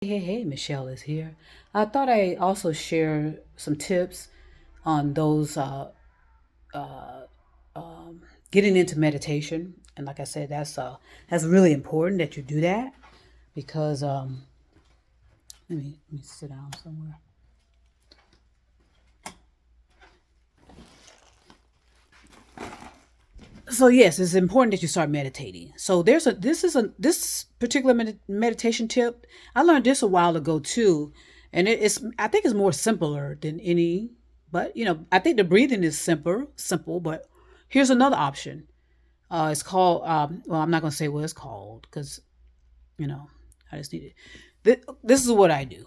Hey, Michelle is here. I thought I also share some tips on those getting into meditation. And like I said, that's really important that you do that because let me sit down somewhere. So yes, it's important that you start meditating. So this particular meditation tip. I learned this a while ago too, and it's I think it's more simpler than any. But I think the breathing is simple. But here's another option. It's called. Well, I'm not gonna say what it's called because you know I just need it. This is what I do.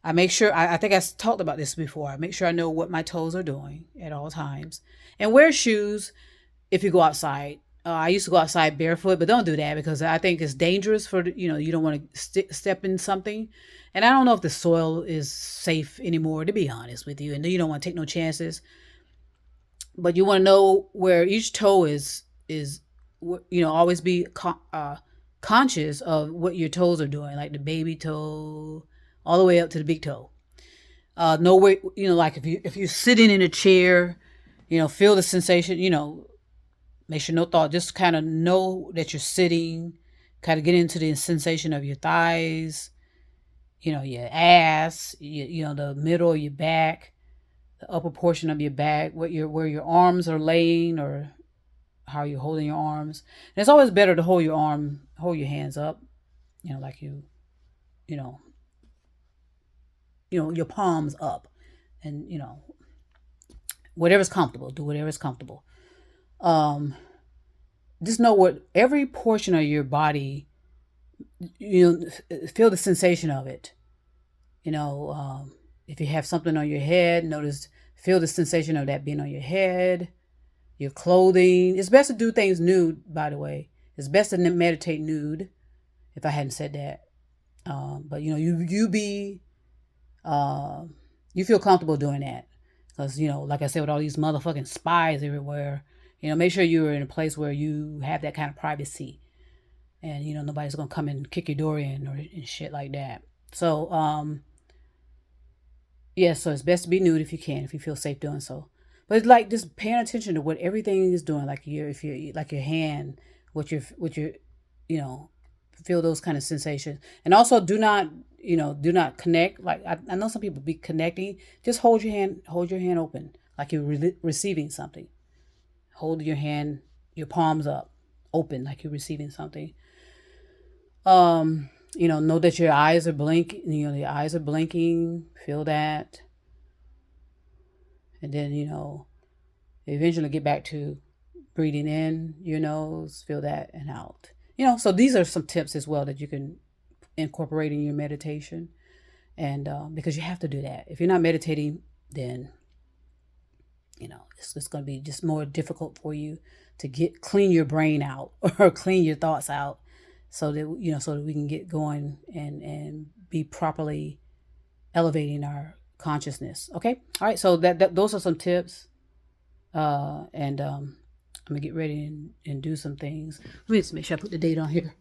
I make sure. I think I talked about this before. I make sure I know what my toes are doing at all times, and wear shoes if you go outside. I used to go outside barefoot, but don't do that because I think it's dangerous for you don't want to step in something, and I don't know if the soil is safe anymore. To be honest with you, and you don't want to take no chances. But you want to know where each toe is. Always be conscious of what your toes are doing, like the baby toe, all the way up to the big toe. Know where like if you're sitting in a chair, feel the sensation. Make sure no thought. Just kind of know that you're sitting. Kind of get into the sensation of your thighs, your ass, the middle of your back, the upper portion of your back, where your arms are laying or how you're holding your arms. And it's always better to hold your hands up, like you know, your palms up, and whatever's comfortable. Do whatever's comfortable. Um, just know what every portion of your body, feel the sensation of it. You know, if you have something on your head, feel the sensation of that being on your head, your clothing. It's best to do things nude, by the way. It's best to meditate nude, if I hadn't said that. But uh, you feel comfortable doing that. Because, like I said, with all these motherfucking spies everywhere, make sure you're in a place where you have that kind of privacy. And, nobody's going to come and kick your door in and shit like that. So, yeah, so it's best to be nude if you can, if you feel safe doing so. But it's like just paying attention to what everything is doing, like if you like your hand, what your you know, feel those kind of sensations. And also do not connect. Like I know some people be connecting. Just hold your hand open, like you're receiving something. Hold your palms up, open, like you're receiving something. Know that your eyes are blinking. The eyes are blinking. Feel that, and then eventually get back to breathing in your nose. Feel that and out. So these are some tips as well that you can incorporate in your meditation, and because you have to do that. If you're not meditating, then it's going to be just more difficult for you to clean your brain out or clean your thoughts out so that we can get going and be properly elevating our consciousness. Okay. All right. So those are some tips. And I'm gonna get ready and do some things. Let me just make sure I put the date on here.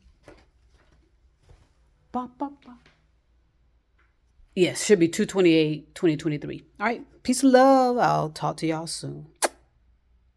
Ba, ba, ba. Yes, should be 2/28/2023. All right. Peace and love. I'll talk to y'all soon.